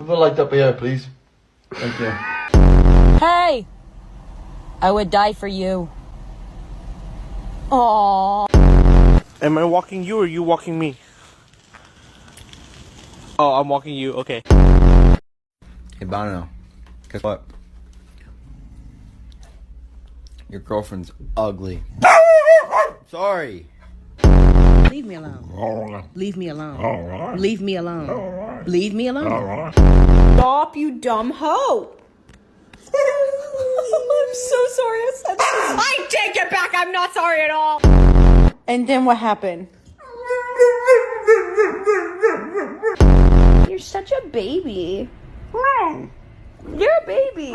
Put a light up here, please. Thank you. Hey! I would die for you. Aww. Am I walking you or you walking me? Oh, I'm walking you, okay. Hey, Bono. Guess what? Your girlfriend's ugly. Sorry. Leave me alone. Leave me alone. Leave me alone. Leave me alone. Stop, you dumb hoe. I'm so sorry I said that. I take it back. I'm not sorry at all. And then what happened? You're such a baby. You're a baby.